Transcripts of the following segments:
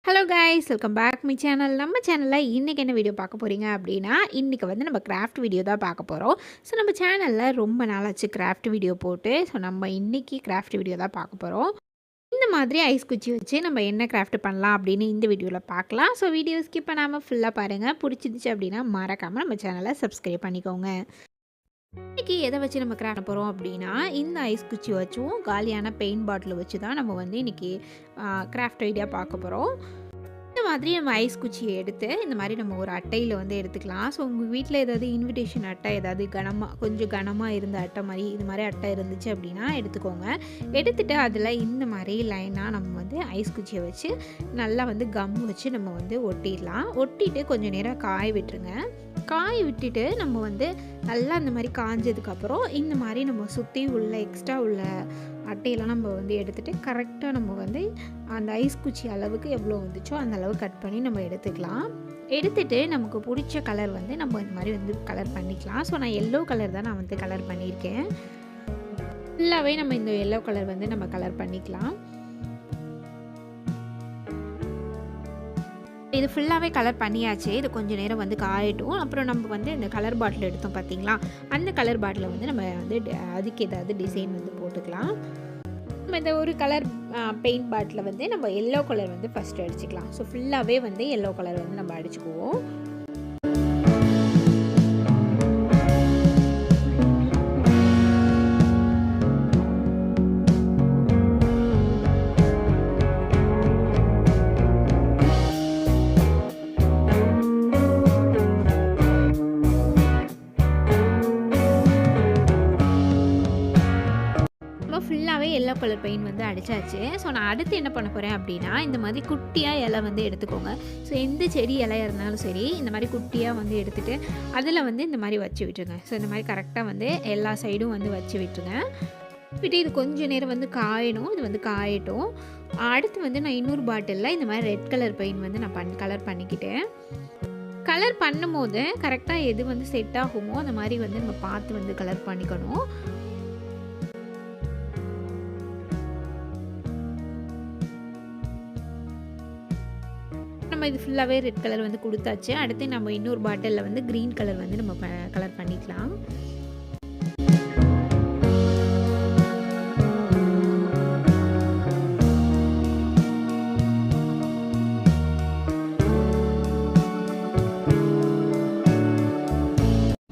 Hello guys, welcome back my channel. நம்ம சேனலில் இன்றைக்கி என்ன வீடியோ பார்க்க போகிறீங்க அப்படின்னா, இன்றைக்கி வந்து நம்ம கிராஃப்ட் வீடியோ தான் பார்க்க போகிறோம். ஸோ நம்ம சேனலில் ரொம்ப நாளாச்சு கிராஃப்ட் வீடியோ போட்டு. ஸோ நம்ம இன்றைக்கி கிராஃப்ட் வீடியோ தான் பார்க்க போகிறோம். இந்த மாதிரி ஐஸ் குச்சி வச்சு நம்ம என்ன கிராஃப்ட் பண்ணலாம் அப்படின்னு இந்த வீடியோவில் பார்க்கலாம். ஸோ வீடியோ ஸ்கிப் பண்ணாமல் ஃபுல்லாக பாருங்கள். பிடிச்சிருந்துச்சு அப்படின்னா மறக்காமல் நம்ம சேனலை சப்ஸ்கிரைப் பண்ணிக்கோங்க. இன்றைக்கி எதை வச்சு நம்ம கிராஃப்ட் போகிறோம் அப்படின்னா, இந்த ஐஸ் குச்சி வச்சும் காலியான பெயிண்ட் பாட்டில் வச்சு தான் நம்ம வந்து இன்றைக்கி கிராஃப்ட் ஐடியா பார்க்க போகிறோம். இந்த மாதிரி நம்ம ஐஸ் குச்சியை எடுத்து இந்த மாதிரி நம்ம ஒரு அட்டையில் வந்து எடுத்துக்கலாம். ஸோ உங்கள் வீட்டில் ஏதாவது இன்விடேஷன் அட்டை, ஏதாவது கொஞ்சம் கனமாக இருந்த அட்டை மாதிரி இது மாதிரி அட்டை இருந்துச்சு அப்படின்னா எடுத்துக்கோங்க. எடுத்துகிட்டு அதில் இந்த மாதிரி லைனாக நம்ம வந்து ஐஸ் குச்சியை வச்சு நல்லா வந்து கம் வச்சு நம்ம வந்து ஒட்டிடலாம். ஒட்டிட்டு கொஞ்சம் நேரம் காய விட்டுருங்க. காய விட்டுட்டு நம்ம வந்து நல்லா இந்த மாதிரி காஞ்சதுக்கப்புறம் இந்த மாதிரி நம்ம சுற்றி உள்ள எக்ஸ்ட்ரா உள்ள அட்டையெல்லாம் நம்ம வந்து எடுத்துகிட்டு கரெக்டாக நம்ம வந்து அந்த ஐஸ் குச்சி அளவுக்கு எவ்வளோ வந்துச்சோ அந்த அளவு கட் பண்ணி நம்ம எடுத்துக்கலாம். எடுத்துகிட்டு நமக்கு பிடிச்ச கலர் வந்து நம்ம இந்த மாதிரி வந்து கலர் பண்ணிக்கலாம். ஸோ நான் எல்லோ கலர் தான் நான் வந்து கலர் பண்ணியிருக்கேன். ஃபுல்லாகவே நம்ம இந்த எல்லோ கலர் வந்து நம்ம கலர் பண்ணிக்கலாம். இது ஃபுல்லாகவே கலர் பண்ணியாச்சு. இது கொஞ்சம் நேரம் வந்து காயட்டும். அப்புறம் நம்ம வந்து இந்த கலர் பாட்டில் எடுத்தோம் பார்த்தீங்களா, அந்த கலர் பாட்டிலை வந்து நம்ம வந்து அதுக்கு ஏதாவது டிசைன் வந்து போட்டுக்கலாம். நம்ம இந்த ஒரு கலர் பெயிண்ட் பாட்டில் வந்து நம்ம எல்லோ கலர் வந்து ஃபஸ்ட்டு அடிச்சுக்கலாம். ஸோ ஃபுல்லாகவே வந்து எல்லோ கலர் வந்து நம்ம அடிச்சுக்குவோம். ஃபுல்லாகவே எல்லோ கலர் பெயிண்ட் வந்து அடித்தாச்சு. ஸோ நான் அடுத்து என்ன பண்ண போகிறேன் அப்படின்னா, இந்த மாதிரி குட்டியாக இலை வந்து எடுத்துக்கோங்க. ஸோ எந்த செடி இலையாக இருந்தாலும் சரி, இந்த மாதிரி குட்டியாக வந்து எடுத்துகிட்டு அதில் வந்து இந்த மாதிரி வச்சு விட்டுருங்க. ஸோ இந்த மாதிரி கரெக்டாக வந்து எல்லா சைடும் வந்து வச்சு விட்டுருங்க. விட்டு இது கொஞ்சம் நேரம் வந்து காயணும். இது வந்து காயட்டும். அடுத்து வந்து நான் இன்னொரு பாட்டிலில் இந்த மாதிரி ரெட் கலர் பெயிண்ட் வந்து நான் கலர் பண்ணிக்கிட்டேன். கலர் பண்ணும்போது கரெக்டாக எது வந்து செட் ஆகுமோ அந்த மாதிரி வந்து நம்ம பார்த்து வந்து கலர் பண்ணிக்கணும். நம்ம இது ஃபுல்லாகவே ரெட் கலர் வந்து கொடுத்தாச்சு. அடுத்து நம்ம இன்னொரு பாட்டிலில் வந்து க்ரீன் கலர் வந்து நம்ம கலர் பண்ணிக்கலாம்.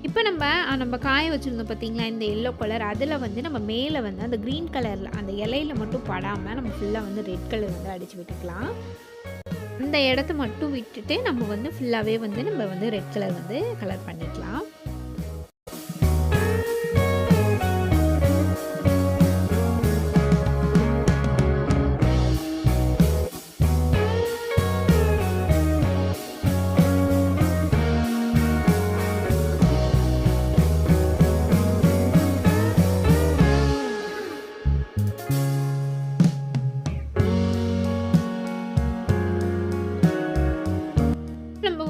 இப்போ நம்ம காய வச்சுருந்தோம் பார்த்தீங்களா, இந்த எல்லோ கலர் அதில் வந்து நம்ம மேலே வந்து அந்த க்ரீன் கலரில் அந்த இலையில் மட்டும் படாமல் நம்ம ஃபுல்லாக வந்து ரெட் கலர் வந்து அடித்து விட்டுக்கலாம். அந்த இடத்த மட்டும் விட்டுட்டு நம்ம வந்து ஃபுல்லாகவே வந்து நம்ம வந்து ரெட் கலர் வந்து கலர் பண்ணிக்கலாம்.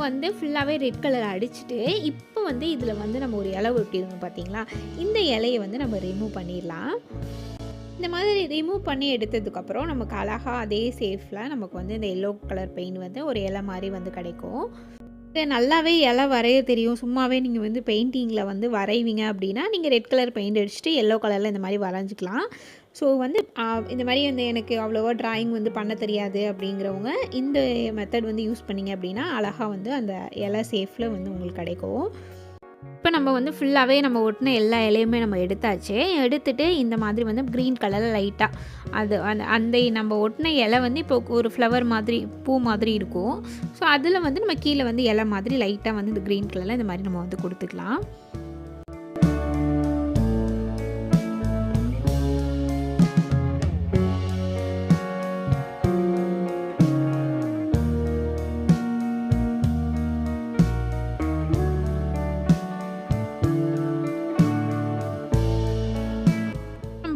வந்து ஃபுல்லாகவே ரெட் கலர் அடிச்சுட்டு இப்போ வந்து இதில் வந்து நம்ம ஒரு இலை ஒட்டியிருந்தோம் பார்த்தீங்களா, இந்த இலையை வந்து நம்ம ரிமூவ் பண்ணிடலாம். இந்த மாதிரி ரிமூவ் பண்ணி எடுத்ததுக்கப்புறம் நமக்கு அழகாக அதே சேஃபில் நமக்கு வந்து இந்த எல்லோ கலர் பெயிண்ட் வந்து ஒரு இலை மாதிரி வந்து கிடைக்கும். நல்லாவே இலை வரைய தெரியும். சும்மாவே நீங்கள் வந்து பெயிண்டிங்கில் வந்து வரைவீங்க அப்படின்னா நீங்கள் ரெட் கலர் பெயிண்ட் அடிச்சுட்டு எல்லோ கலரில் இந்த மாதிரி வரைஞ்சிக்கலாம். ஸோ வந்து இந்த மாதிரி வந்து எனக்கு அவ்வளோவா ட்ராயிங் வந்து பண்ண தெரியாது அப்படிங்கிறவங்க இந்த மெத்தட் வந்து யூஸ் பண்ணிங்க அப்படின்னா அழகாக வந்து அந்த இலை சேஃபில் வந்து உங்களுக்கு கிடைக்கும். இப்போ நம்ம வந்து ஃபுல்லாகவே நம்ம ஒட்டின எல்லா இலையுமே நம்ம எடுத்தாச்சு. எடுத்துகிட்டு இந்த மாதிரி வந்து க்ரீன் கலரில் லைட்டாக அந்த நம்ம ஒட்டின இலை வந்து இப்போ ஒரு ஃப்ளவர் மாதிரி பூ மாதிரி இருக்கும். ஸோ அதில் வந்து நம்ம கீழே வந்து இலை மாதிரி லைட்டாக வந்து இந்த க்ரீன் கலரில் இந்த மாதிரி நம்ம வந்து கொடுத்துக்கலாம்.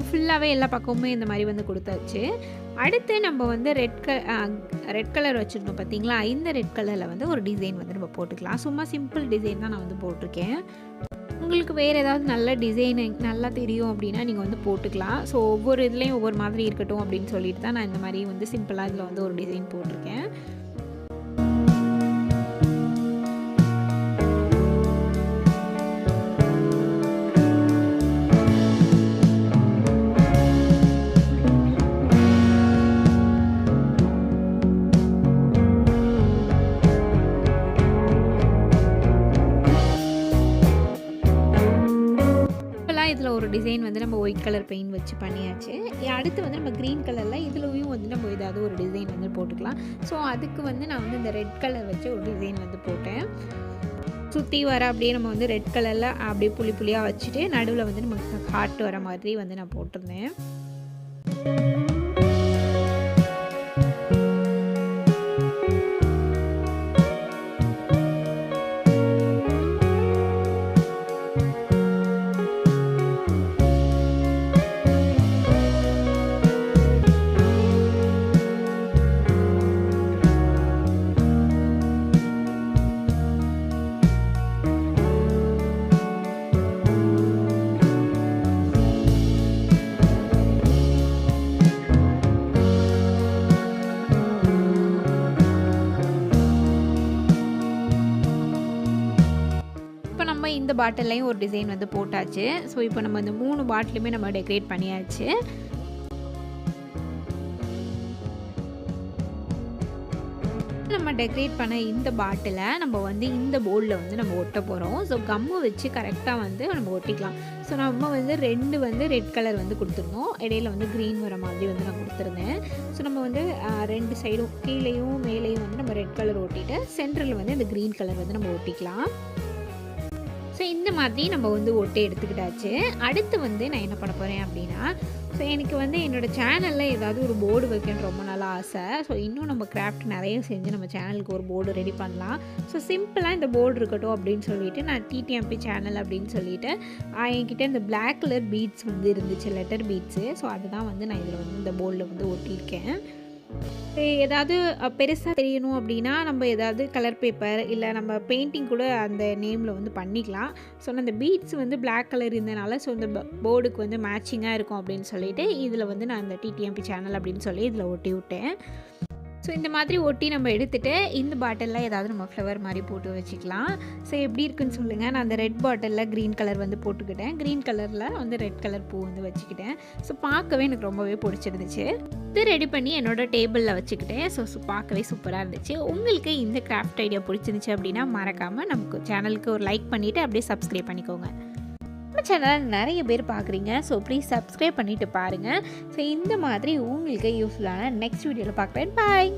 ஃபுல்லாகவே எல்லா பக்கமுமே இந்த மாதிரி வந்து கொடுத்தாச்சு. அடுத்து நம்ம வந்து ரெட் கலர் வச்சுருந்தோம் பார்த்தீங்களா, இந்த ரெட் கலரில் வந்து ஒரு டிசைன் வந்து நம்ம போட்டுக்கலாம். சும்மா சிம்பிள் டிசைன் தான் நான் வந்து போட்டிருக்கேன். உங்களுக்கு வேறு ஏதாவது நல்ல டிசைனிங் நல்லா தெரியும் அப்படின்னா நீங்கள் வந்து போட்டுக்கலாம். ஸோ ஒவ்வொரு இதுலேயும் ஒவ்வொரு மாதிரி இருக்கட்டும் அப்படின்னு சொல்லிட்டு தான் நான் இந்த மாதிரி வந்து சிம்பிளாக இதில் வந்து ஒரு டிசைன் போட்டிருக்கேன். இதில் ஒரு டிசைன் வந்து நம்ம ஒயிட் கலர் பெயிண்ட் வச்சு பண்ணியாச்சு. அடுத்து வந்து நம்ம க்ரீன் கலரில் இதுலையும் வந்து நம்ம ஏதாவது ஒரு டிசைன் வந்து போட்டுக்கலாம். ஸோ அதுக்கு வந்து நான் வந்து இந்த ரெட் கலர் வச்சு ஒரு டிசைன் வந்து போட்டேன். சுற்றி வர அப்படியே நம்ம வந்து ரெட் கலரில் அப்படியே புள்ளி புள்ளியாக வச்சுட்டு நடுவில் வந்து நமக்கு ஹார்ட் வர மாதிரி வந்து நான் போட்டிருந்தேன். இந்த பாட்டிலையும் ஒரு டிசைன் வந்து போட்டாச்சு. ஸோ இப்போ நம்ம இந்த 3 பாட்டிலுமே நம்ம டெக்கரேட் பண்ணியாச்சு. நம்ம டெக்கரேட் பண்ண இந்த பாட்டிலை நம்ம வந்து இந்த போர்டில் வந்து நம்ம ஒட்ட போகிறோம். ஸோ கம்மு வச்சு கரெக்டாக வந்து நம்ம ஒட்டிக்கலாம். ஸோ நம்ம வந்து 2 வந்து ரெட் கலர் வந்து கொடுத்துருந்தோம். இடையில வந்து க்ரீன் வர மாதிரி வந்து நான் கொடுத்துருந்தேன். ஸோ நம்ம வந்து 2 சைடும் கீழேயும் மேலேயும் வந்து நம்ம ரெட் கலர் ஒட்டிட்டு சென்டரில் வந்து இந்த க்ரீன் கலர் வந்து நம்ம ஒட்டிக்கலாம். ஸோ இந்த மாதிரி நம்ம வந்து ஒட்டி எடுத்துக்கிட்டாச்சு. அடுத்து வந்து நான் என்ன பண்ண போகிறேன் அப்படின்னா, ஸோ எனக்கு வந்து என்னோடய சேனலில் ஏதாவது ஒரு போர்டு வைக்கணும்னு ரொம்ப நாள் ஆசை. ஸோ இன்னும் நம்ம கிராஃப்ட் நிறைய செஞ்சு நம்ம சேனலுக்கு ஒரு போர்டு ரெடி பண்ணலாம். ஸோ சிம்பிளாக இந்த போர்டு இருக்கட்டும் அப்படின்னு சொல்லிட்டு நான் டிடிஎம்பி சேனல் அப்படின்னு சொல்லிட்டு என்கிட்ட இந்த பிளாக் கலர் பீட்ஸ் வந்து இருந்துச்சு, லெட்டர் பீட்ஸு. ஸோ அதுதான் வந்து நான் இதில் வந்து இந்த போர்டில் வந்து ஒட்டியிருக்கேன். ஏதாவது பெருசாக தெரியணும் அப்படின்னா நம்ம ஏதாவது கலர் பேப்பர் இல்லை நம்ம பெயிண்டிங் கூட அந்த நேமில் வந்து பண்ணிக்கலாம். ஸோ அந்த பீட்ஸ் வந்து பிளாக் கலர் இருந்தனால ஸோ இந்த போர்டுக்கு வந்து மேட்சிங்காக இருக்கும் அப்படின்னு சொல்லிட்டு இதில் வந்து நான் இந்த டிடிஎம்பி சேனல் அப்படின்னு சொல்லி இதில் ஒட்டி விட்டேன். ஸோ இந்த மாதிரி ஒட்டி நம்ம எடுத்துகிட்டு இந்த பாட்டிலில் ஏதாவது நம்ம ஃப்ளவர் மாதிரி போட்டு வச்சுக்கலாம். ஸோ எப்படி இருக்குன்னு சொல்லுங்கள். நான் அந்த ரெட் பாட்டிலில் க்ரீன் கலர் வந்து போட்டுக்கிட்டேன். க்ரீன் கலரில் வந்து ரெட் கலர் பூ வந்து வச்சுக்கிட்டேன். ஸோ பார்க்கவே எனக்கு ரொம்பவே பிடிச்சிருந்துச்சு. இது ரெடி பண்ணி என்னோடய டேபிளில் வச்சுக்கிட்டேன். ஸோ பார்க்கவே சூப்பராக இருந்துச்சு. உங்களுக்கு இந்த கிராஃப்ட் ஐடியா பிடிச்சிருந்துச்சு அப்படின்னா மறக்காமல் நமக்கு சேனலுக்கு ஒரு லைக் பண்ணிவிட்டு அப்படியே சப்ஸ்கிரைப் பண்ணிக்கோங்க. நம்ம சேனல் நிறைய பேர் பார்க்குறீங்க. ஸோ ப்ளீஸ் சப்ஸ்கிரைப் பண்ணிவிட்டு பாருங்கள். ஸோ இந்த மாதிரி உங்களுக்கு யூஸ்ஃபுல்லான நெக்ஸ்ட் வீடியோவில் பார்க்குறேன். பாய்.